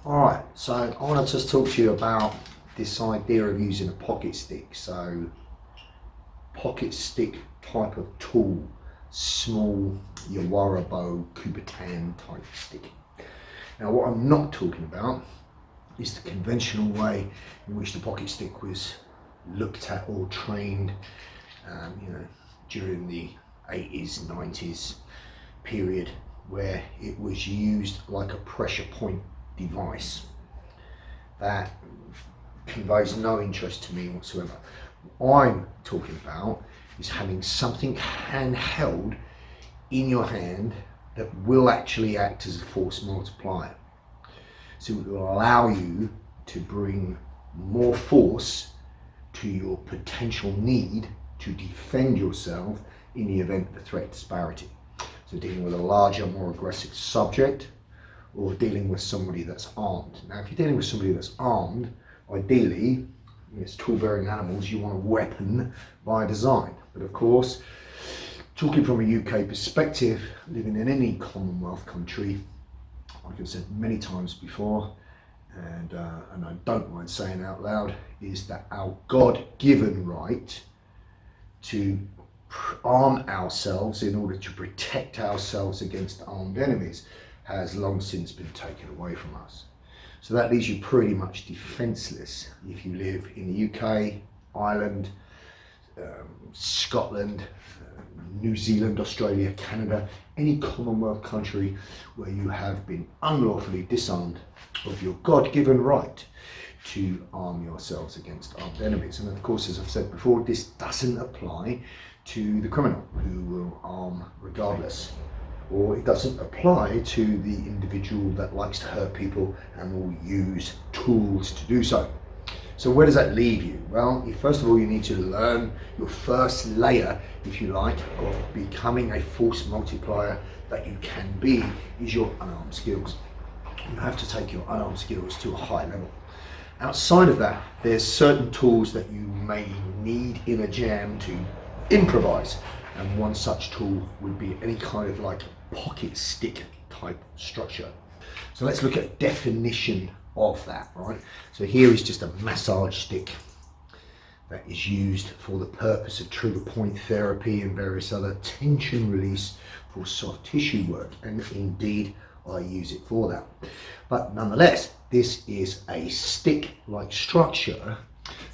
Alright, so I want to just talk to you about this idea of using a pocket stick. So, pocket stick type of tool, small Yawara bow, Kubotan type stick. Now, what I'm not talking about is the conventional way in which the pocket stick was looked at or trained, during the 80s, 90s period, where it was used like a pressure point device. That conveys no interest to me whatsoever. What I'm talking about is having something handheld in your hand that will actually act as a force multiplier. So it will allow you to bring more force to your potential need to defend yourself in the event of a threat disparity. So dealing with a larger, more aggressive subject, or dealing with somebody that's armed. Now, if you're dealing with somebody that's armed, ideally, as tool-bearing animals, you want a weapon by design. But of course, talking from a UK perspective, living in any Commonwealth country, like I've said many times before, and I don't mind saying out loud, is that our God-given right to arm ourselves in order to protect ourselves against armed enemies has long since been taken away from us. So that leaves you pretty much defenceless if you live in the UK, Ireland, Scotland, New Zealand, Australia, Canada, any Commonwealth country where you have been unlawfully disarmed of your God-given right to arm yourselves against armed enemies. And of course, as I've said before, this doesn't apply to the criminal who will arm regardless. Or it doesn't apply to the individual that likes to hurt people and will use tools to do so. So where does that leave you? Well, first of all, you need to learn your first layer, if you like, of becoming a force multiplier that you can be, is your unarmed skills. You have to take your unarmed skills to a high level. Outside of that, there's certain tools that you may need in a jam to improvise. And one such tool would be any kind of like pocket stick type structure. So let's look at definition of that, right? So here is just a massage stick that is used for the purpose of trigger point therapy and various other tension release for soft tissue work, and indeed I use it for that. But nonetheless, this is a stick-like structure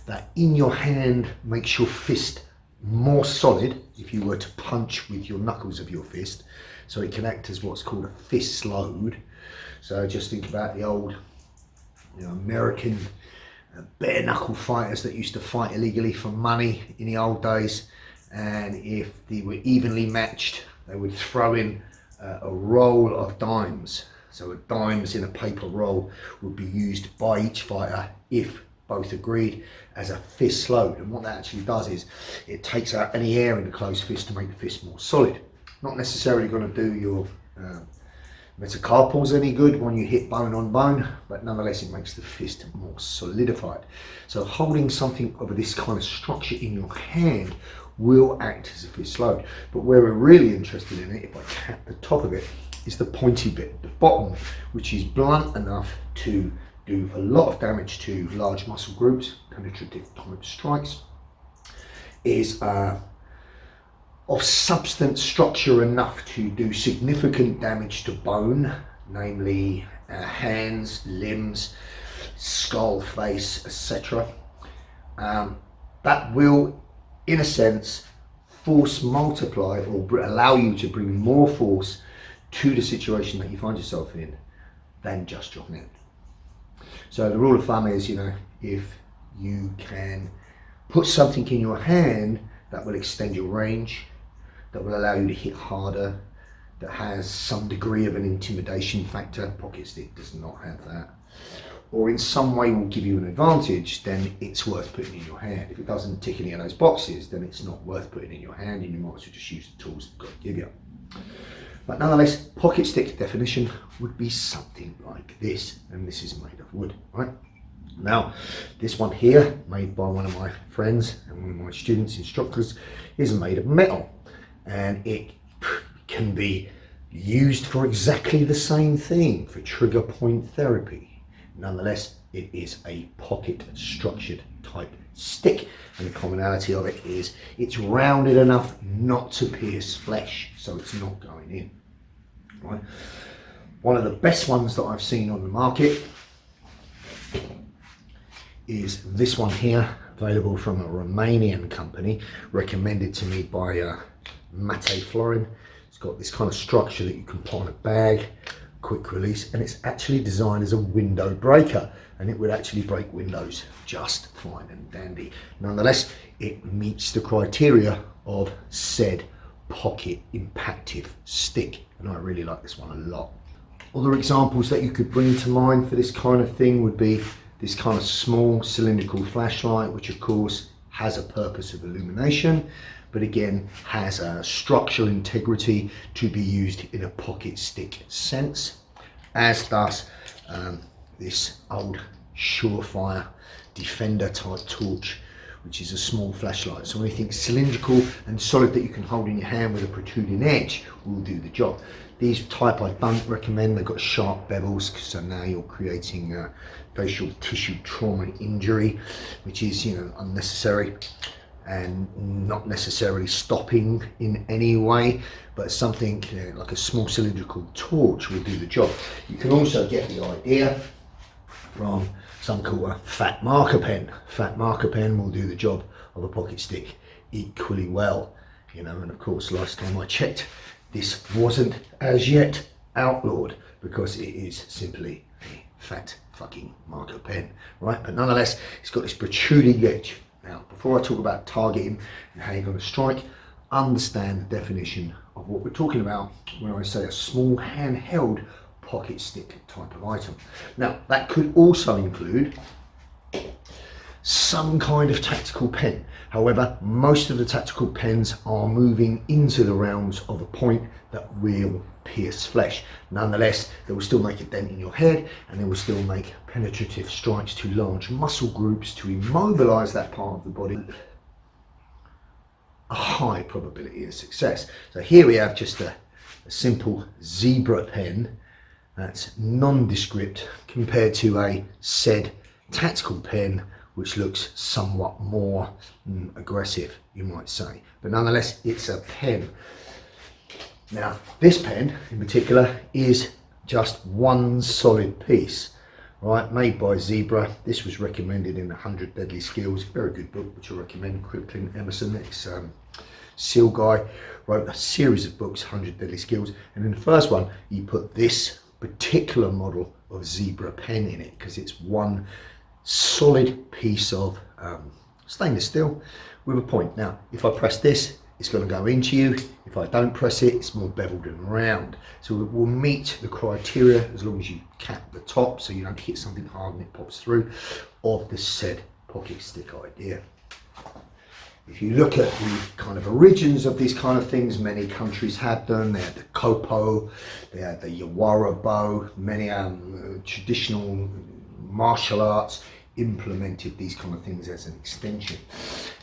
that in your hand makes your fist more solid if you were to punch with your knuckles of your fist. So it can act as what's called a fist load. So just think about the old American bare knuckle fighters that used to fight illegally for money in the old days, and if they were evenly matched, they would throw in a roll of dimes. So a dimes in a paper roll would be used by each fighter if both agreed as a fist load. And what that actually does is it takes out any air in the closed fist to make the fist more solid. Not necessarily going to do your metacarpals any good when you hit bone on bone, but nonetheless it makes the fist more solidified. So holding something of this kind of structure in your hand will act as a fist load. But where we're really interested in it, if I tap the top of it, is the pointy bit, the bottom, which is blunt enough to do a lot of damage to large muscle groups, penetrative type strikes, is of substance structure enough to do significant damage to bone, namely hands, limbs, skull, face, etc. That will, in a sense, force multiply or allow you to bring more force to the situation that you find yourself in than just your hand. So the rule of thumb is, if you can put something in your hand that will extend your range, that will allow you to hit harder, that has some degree of an intimidation factor, pocket stick does not have that, or in some way will give you an advantage, then it's worth putting in your hand. If it doesn't tick any of those boxes, then it's not worth putting in your hand, and you might as well just use the tools that God give you. But nonetheless, pocket stick definition would be something like this, and this is made of wood, right? Now, this one here, made by one of my friends and one of my students, instructors, is made of metal, and it can be used for exactly the same thing, for trigger point therapy. Nonetheless, it is a pocket structured type stick, and the commonality of it is it's rounded enough not to pierce flesh, so it's not going in. Right? One of the best ones that I've seen on the market is this one here, available from a Romanian company, recommended to me by Mate Florin. It's got this kind of structure that you can put on a bag, quick release, and it's actually designed as a window breaker, and it would actually break windows just fine and dandy. Nonetheless, it meets the criteria of said pocket impactive stick, and I really like this one a lot. Other examples that you could bring to mind for this kind of thing would be this kind of small cylindrical flashlight, which of course has a purpose of illumination, but again has a structural integrity to be used in a pocket stick sense, as does this old Surefire Defender type torch, which is a small flashlight. So anything cylindrical and solid that you can hold in your hand with a protruding edge will do the job. These type I don't recommend. They've got sharp bevels, so now you're creating facial tissue trauma injury, which is, you know, unnecessary and not necessarily stopping in any way, but something like a small cylindrical torch will do the job. You can also get the idea from something called a fat marker pen. Fat marker pen will do the job of a pocket stick equally well, you know. And of course, last time I checked, this wasn't as yet outlawed because it is simply a fat fucking marker pen, right? But nonetheless, it's got this protruding edge. Now, before I talk about targeting and how you're going to strike, understand the definition of what we're talking about when I say a small handheld pocket stick type of item. Now, that could also include some kind of tactical pen. However, most of the tactical pens are moving into the realms of a point that will pierce flesh. Nonetheless, they will still make a dent in your head, and they will still make penetrative strikes to large muscle groups to immobilize that part of the body. A high probability of success. So here we have just a simple zebra pen that's nondescript compared to a said tactical pen, which looks somewhat more aggressive, you might say. But nonetheless, it's a pen. Now, this pen in particular is just one solid piece, right? Made by Zebra. This was recommended in 100 Deadly Skills. Very good book, which I recommend. Clint Emerson, ex-SEAL guy, wrote a series of books, 100 Deadly Skills. And in the first one, he put this particular model of Zebra pen in it because it's one solid piece of stainless steel with a point. Now, if I press this, it's going to go into you. If I don't press it, it's more beveled and round. So it will meet the criteria as long as you cap the top so you don't hit something hard and it pops through, of the said pocket stick idea. If you look at the kind of origins of these kind of things, many countries had them. They had the Kopo, they had the Yawara bow, many traditional martial arts implemented these kind of things as an extension,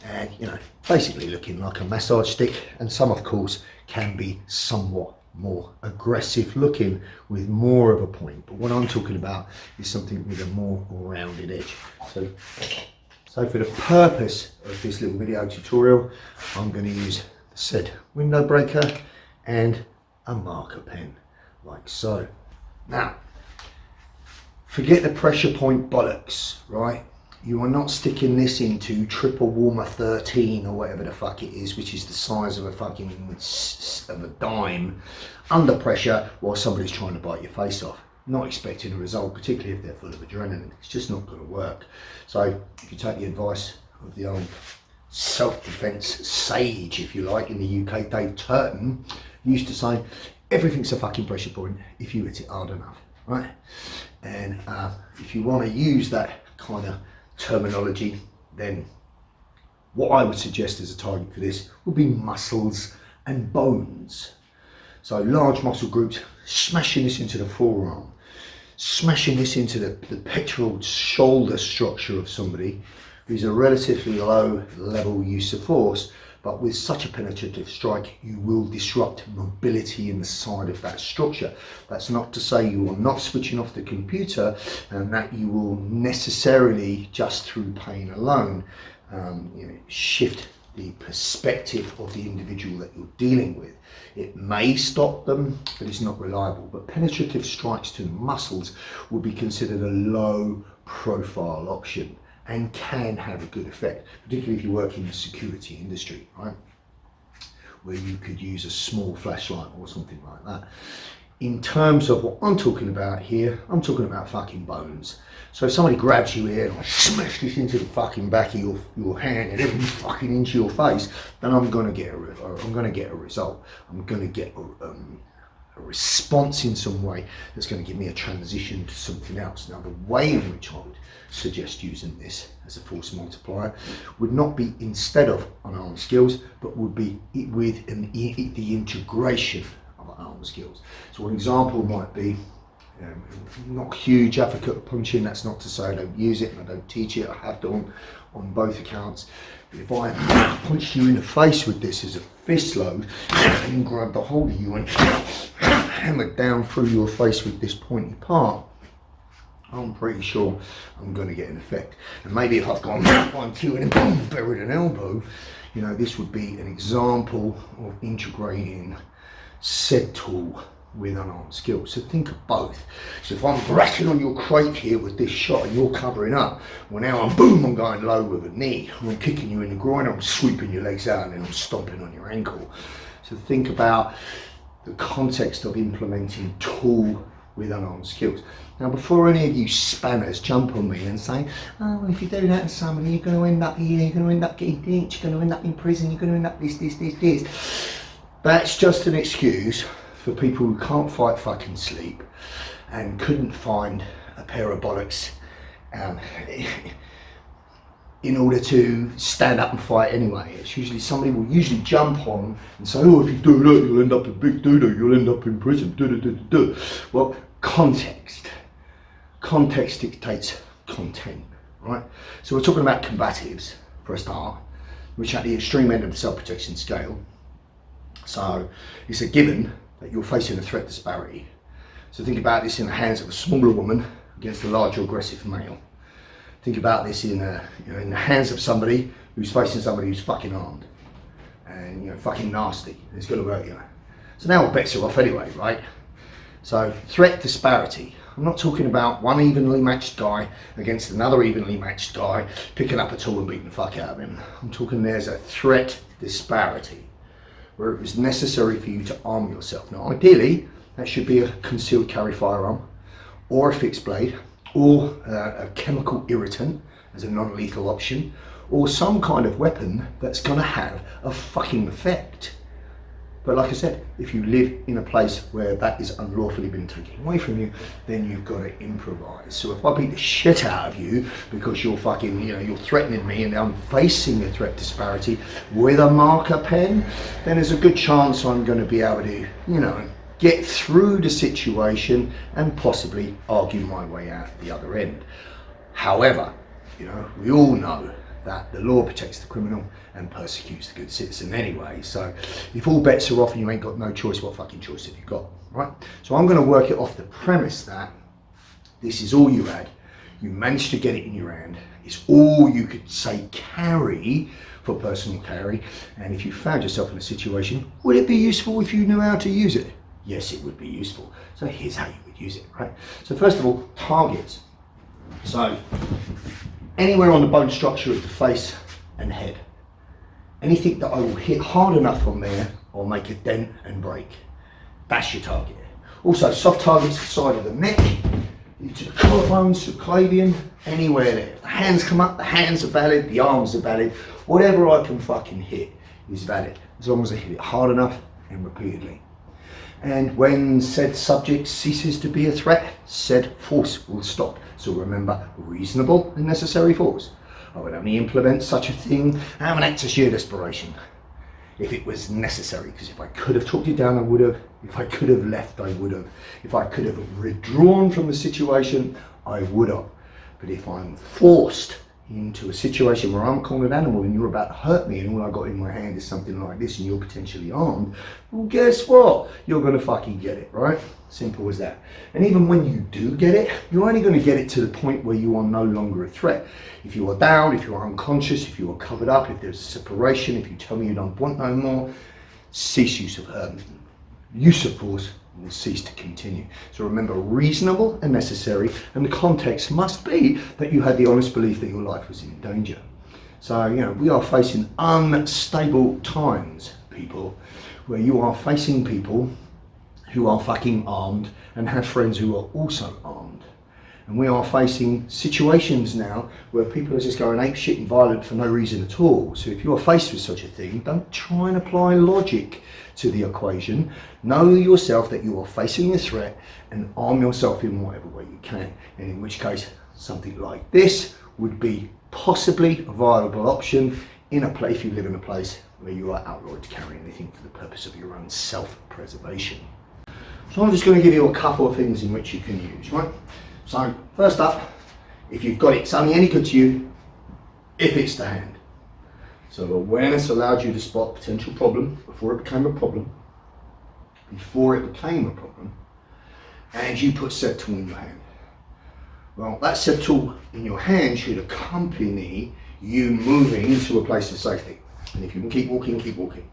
and you know, basically looking like a massage stick. And some of course can be somewhat more aggressive looking with more of a point, but what I'm talking about is something with a more rounded edge. So for the purpose of this little video tutorial, I'm going to use the said window breaker and a marker pen like so. Now, forget the pressure point bollocks, right? You are not sticking this into triple warmer 13 or whatever the fuck it is, which is the size of a fucking of a dime, under pressure while somebody's trying to bite your face off. Not expecting a result, particularly if they're full of adrenaline. It's just not going to work. So if you take the advice of the old self-defense sage, if you like, in the UK, Dave Turton used to say, everything's a fucking pressure point if you hit it hard enough, right? And if you want to use that kind of terminology, then what I would suggest as a target for this would be muscles and bones. So large muscle groups, smashing this into the forearm, smashing this into the pectoral shoulder structure of somebody who's a relatively low level use of force, But with such a penetrative strike, you will disrupt mobility in the side of that structure. That's not to say you are not switching off the computer and that you will necessarily, just through pain alone, shift the perspective of the individual that you're dealing with. It may stop them, but it's not reliable. But penetrative strikes to the muscles would be considered a low profile option and can have a good effect, particularly if you work in the security industry, right? Where you could use a small flashlight or something like that. In terms of what I'm talking about here, I'm talking about fucking bones. So if somebody grabs you here and I smash this into the fucking back of your hand and every fucking into your face, then I'm gonna get a result. I'm gonna get a response in some way that's going to give me a transition to something else. Now, the way in which I would suggest using this as a force multiplier would not be instead of unarmed skills, but would be with the integration of unarmed skills. So an example might be, not a huge advocate of punching, that's not to say I don't use it and I don't teach it, I have done on both accounts. But if I punched you in the face with this as a fist load and then grabbed the hold of you and hammered down through your face with this pointy part, I'm pretty sure I'm going to get an effect. And maybe if I've gone 1, 2 and then boom, buried an elbow, this would be an example of integrating said tool with unarmed skills. So think of both. So if I'm bracking on your crate here with this shot and you're covering up, well now I'm going low with a knee, I'm kicking you in the groin, I'm sweeping your legs out and then I'm stomping on your ankle. So think about the context of implementing tool with unarmed skills. Now before any of you spanners jump on me and say, oh well, if you do that to somebody you're going to end up here, you're going to end up getting ditched, you're going to end up in prison, you're going to end up this. That's just an excuse for people who can't fight fucking sleep and couldn't find a pair of bollocks in order to stand up and fight anyway. It's usually somebody will usually jump on and say, oh, if you do that, you'll end up in big doo-doo, you'll end up in prison, do. Well, context dictates content, right? So we're talking about combatives for a start, which are at the extreme end of the self-protection scale. So it's a given that you're facing a threat disparity. So think about this in the hands of a smaller woman against a larger aggressive male. Think about this in the hands of somebody who's facing somebody who's fucking armed and fucking nasty. It's going to hurt you. So now all bets are off anyway, right? So threat disparity. I'm not talking about one evenly matched guy against another evenly matched guy picking up a tool and beating the fuck out of him. I'm talking there's a threat disparity where it was necessary for you to arm yourself. Now ideally that should be a concealed carry firearm or a fixed blade or a chemical irritant as a non-lethal option, or some kind of weapon that's going to have a fucking effect. But like I said, if you live in a place where that is unlawfully been taken away from you, then you've got to improvise. So if I beat the shit out of you because you're fucking, you're threatening me and I'm facing a threat disparity with a marker pen, then there's a good chance I'm going to be able to, get through the situation and possibly argue my way out the other end. However, we all know that the law protects the criminal and persecutes the good citizen anyway. So if all bets are off and you ain't got no choice, what fucking choice have you got, right? So I'm going to work it off the premise that this is all you had. You managed to get it in your hand. It's all you could say carry for personal carry. And if you found yourself in a situation, would it be useful if you knew how to use it? Yes, it would be useful. So here's how you would use it, right? So first of all, targets. So anywhere on the bone structure of the face and head. Anything that I will hit hard enough on there, I'll make a dent and break. That's your target. Also, soft targets, the side of the neck, into the collarbones, subclavian, anywhere there. The hands come up, the hands are valid, the arms are valid. Whatever I can fucking hit is valid, as long as I hit it hard enough and repeatedly. And when said subject ceases to be a threat, said force will stop. So remember, reasonable and necessary force. I would only implement such a thing out of an act of sheer desperation. If it was necessary, because if I could have talked it down, I would have. If I could have left, I would have. If I could have withdrawn from the situation, I would have. But if I'm forced into a situation where I'm a cornered animal and you're about to hurt me and all I got in my hand is something like this and you're potentially armed, well, guess what? You're going to fucking get it, right? Simple as that. And even when you do get it, you're only going to get it to the point where you are no longer a threat. If you are down, if you are unconscious, if you are covered up, if there's a separation, if you tell me you don't want no more, cease use of force will cease to continue. So remember, reasonable and necessary, and the context must be that you had the honest belief that your life was in danger. So, we are facing unstable times, people, where you are facing people who are fucking armed and have friends who are also armed. And we are facing situations now where people are just going apeshit and violent for no reason at all. So if you're faced with such a thing, don't try and apply logic to the equation. Know yourself that you are facing a threat and arm yourself in whatever way you can. And in which case, something like this would be possibly a viable option if you live in a place where you are outlawed to carry anything for the purpose of your own self-preservation. So I'm just going to give you a couple of things in which you can use, right? So first up, if you've got it, it's only any good to you if it's to hand. So awareness allowed you to spot potential problem before it became a problem, and you put said tool in your hand. Well, that said tool in your hand should accompany you moving into a place of safety. And if you can keep walking, keep walking.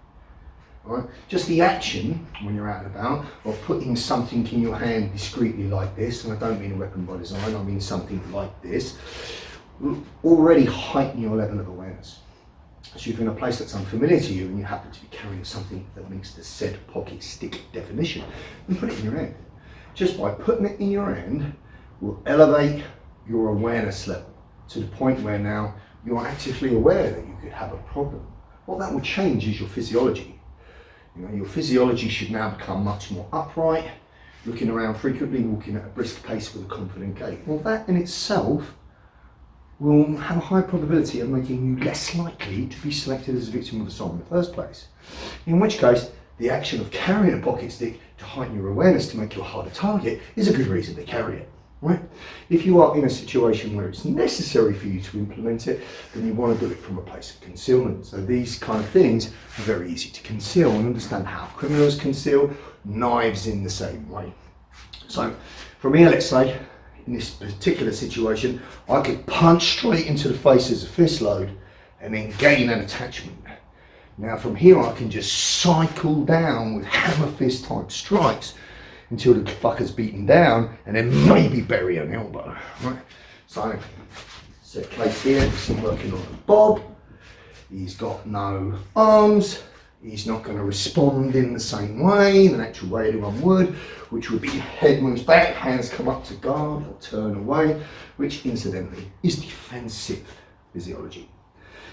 Right? Just the action when you're out and about of putting something in your hand discreetly like this, and I don't mean a weapon by design, I mean something like this, will already heighten your level of awareness. So if you're in a place that's unfamiliar to you and you happen to be carrying something that meets the said pocket stick definition, then put it in your hand. Just by putting it in your hand will elevate your awareness level to the point where now you're actively aware that you could have a problem. What that will change is your physiology. Your physiology should now become much more upright, looking around frequently, walking at a brisk pace with a confident gait. Well, that in itself will have a high probability of making you less likely to be selected as a victim of assault in the first place. In which case, the action of carrying a pocket stick to heighten your awareness to make you a harder target is a good reason to carry it. Right? If you are in a situation where it's necessary for you to implement it, then you want to do it from a place of concealment. So these kind of things are very easy to conceal, and understand how criminals conceal knives in the same way. So from here, let's say, in this particular situation, I could punch straight into the face as a fist load and then gain an attachment. Now from here, I can just cycle down with hammer fist type strikes until the fucker's beaten down, and then maybe bury an elbow, right? So, set place here, he's working on a bob, he's got no arms, he's not going to respond in the same way, the natural way anyone would, which would be head moves back, hands come up to guard or turn away, which incidentally is defensive physiology.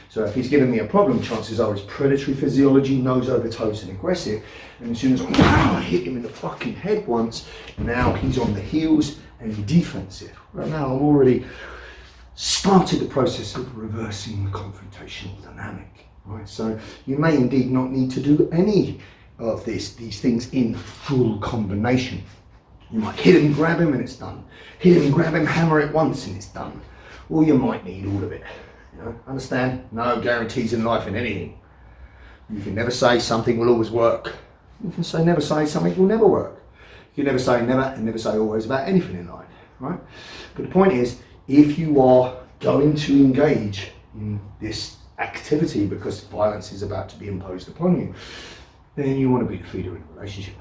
So if he's giving me a problem, chances are his predatory physiology, nose over toes and aggressive, and as soon as I hit him in the fucking head once, now he's on the heels and defensive. Right now I've already started the process of reversing the confrontational dynamic. Right? So you may indeed not need to do any of these things in full combination. You might hit him, grab him, and it's done. Hit him, grab him, hammer it once, and it's done. Or you might need all of it. Understand? No guarantees in life in anything. You can never say something will always work. You can never say something will never work. You can never say never and never say always about anything in life, right? But the point is, if you are going to engage in this activity because violence is about to be imposed upon you, then you want to be the feeder in a relationship.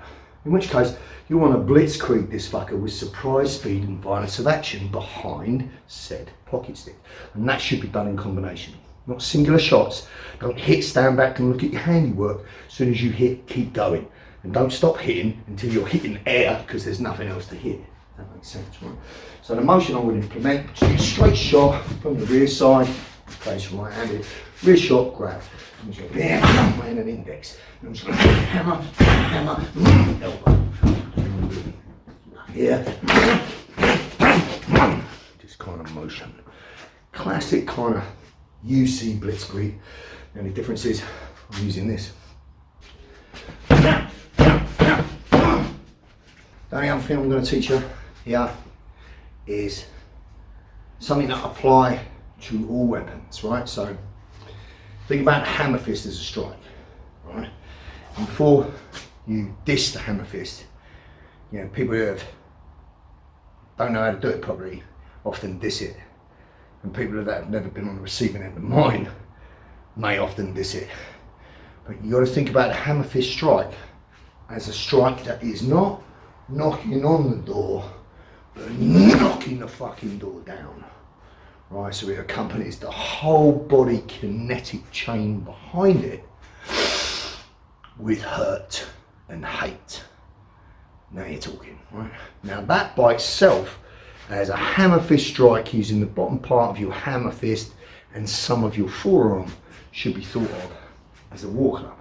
In which case, you want to blitzkrieg this fucker with surprise, speed and violence of action behind said pocket stick. And that should be done in combination, not singular shots. Don't hit, stand back and look at your handiwork. As soon as you hit, keep going. And don't stop hitting until you're hitting air because there's nothing else to hit. That makes sense, right? So the motion I would implement, just a straight shot from the rear side, place right-handed, rear shot, grab. I'm just going to and an index. I'm just going to hammer, elbow. Here. This kind of motion. Classic kind of UC blitzkrieg. The only difference is I'm using this. The only other thing I'm going to teach you here is something that I apply to all weapons, right? So think about hammer fist as a strike, right? And before you diss the hammer fist, you know, people who don't know how to do it properly often diss it. And people that have never been on the receiving end of mine may often diss it. But you got to think about the hammer fist strike as a strike that is not knocking on the door, but knocking the fucking door down. Right, so it accompanies the whole body kinetic chain behind it with hurt and hate. Now you're talking, right? Now that by itself, as a hammer fist strike using the bottom part of your hammer fist and some of your forearm, should be thought of as a war club,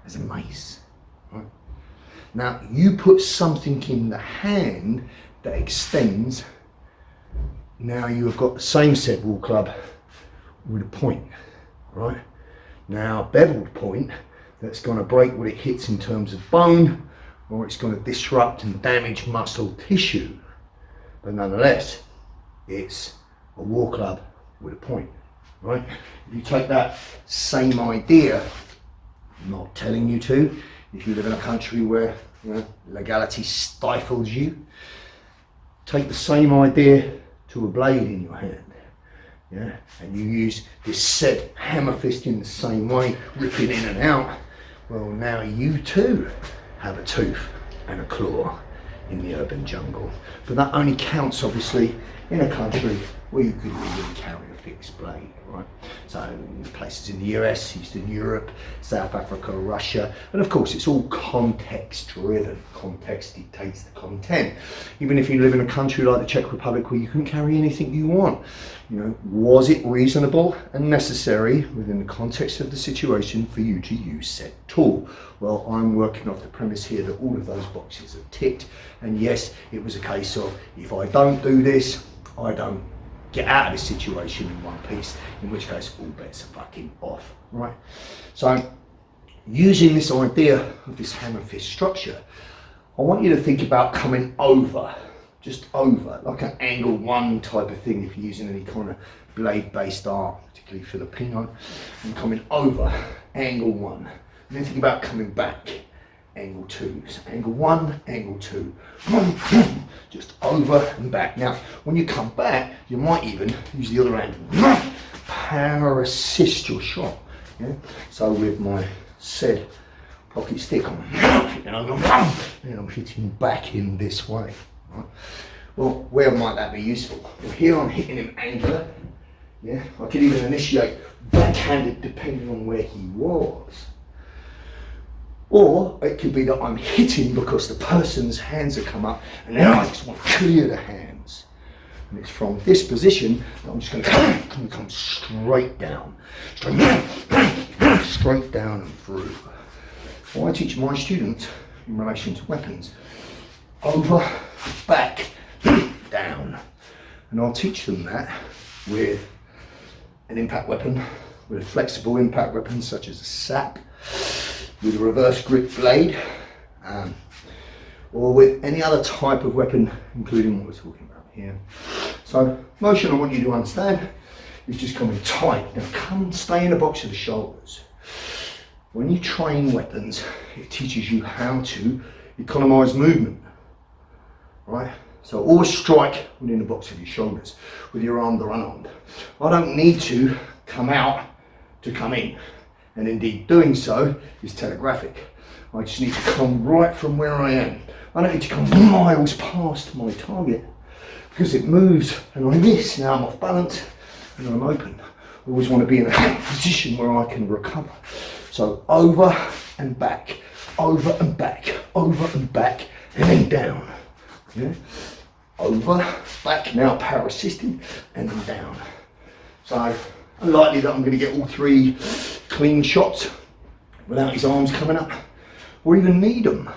as a mace, right? Now you put something in the hand that extends. Now you have got the same said war club with a point, right? Now beveled point that's going to break what it hits in terms of bone, or it's going to disrupt and damage muscle tissue, but nonetheless it's a war club with a point, right? If you take that same idea, I'm not telling you to, if you live in a country where, you know, legality stifles you, take the same idea to a blade in your hand, yeah, and you use this said hammer fist in the same way, ripping in and out. Well, now you too have a tooth and a claw in the urban jungle. But that only counts, obviously, in a country where you could really carry a fixed blade, right? So places in the US, Eastern Europe, South Africa, Russia, and of course it's all context driven. Context dictates the content. Even if you live in a country like the Czech Republic where you can carry anything you want, you know, was it reasonable and necessary within the context of the situation for you to use said tool? Well, I'm working off the premise here that all of those boxes are ticked, and yes, it was a case of, if I don't do this, I don't get out of this situation in one piece, in which case all bets are fucking off, right? So using this idea of this hammer fist structure, I want you to think about coming over, just over, like an angle one type of thing if you're using any kind of blade based art, particularly Filipino, and coming over, angle one, and then think about coming back, angle two. So angle one, angle two, just over and back. Now when you come back, you might even use the other hand, power assist your shot, yeah? So with my said pocket stick, I'm hitting back in this way, right? Well, where might that be useful? Well, here I'm hitting him angular, yeah? I could even initiate backhanded depending on where he was. Or it could be that I'm hitting because the person's hands have come up and then I just want to clear the hands. And it's from this position that I'm just going to come straight down. Straight down and through. What I teach my students in relation to weapons, over, back, down. And I'll teach them that with an impact weapon, with a flexible impact weapon such as a sap, with a reverse grip blade, or with any other type of weapon, including what we're talking about here. So motion I want you to understand is just coming tight. Now come stay in the box of the shoulders. When you train weapons, it teaches you how to economize movement, right? So always strike within the box of your shoulders with your arm or unarmed. I don't need to come out to come in. And indeed doing so is telegraphic. I just need to come right from where I am. I don't need to come miles past my target because it moves and I miss. Now I'm off balance and I'm open. I always want to be in a position where I can recover. So over and back, over and back, over and back, and then down. Yeah? Over, back, now power assisted, and then down. So unlikely that I'm going to get all three clean shots without his arms coming up, or even need them.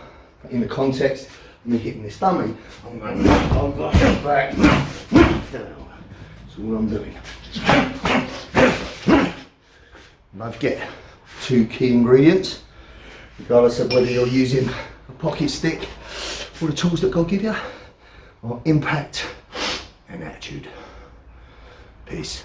In the context of me hitting this dummy, I'm going over, back, down. That's all I'm doing. And don't forget, two key ingredients, regardless of whether you're using a pocket stick or the tools that God give you, are impact and attitude. Peace.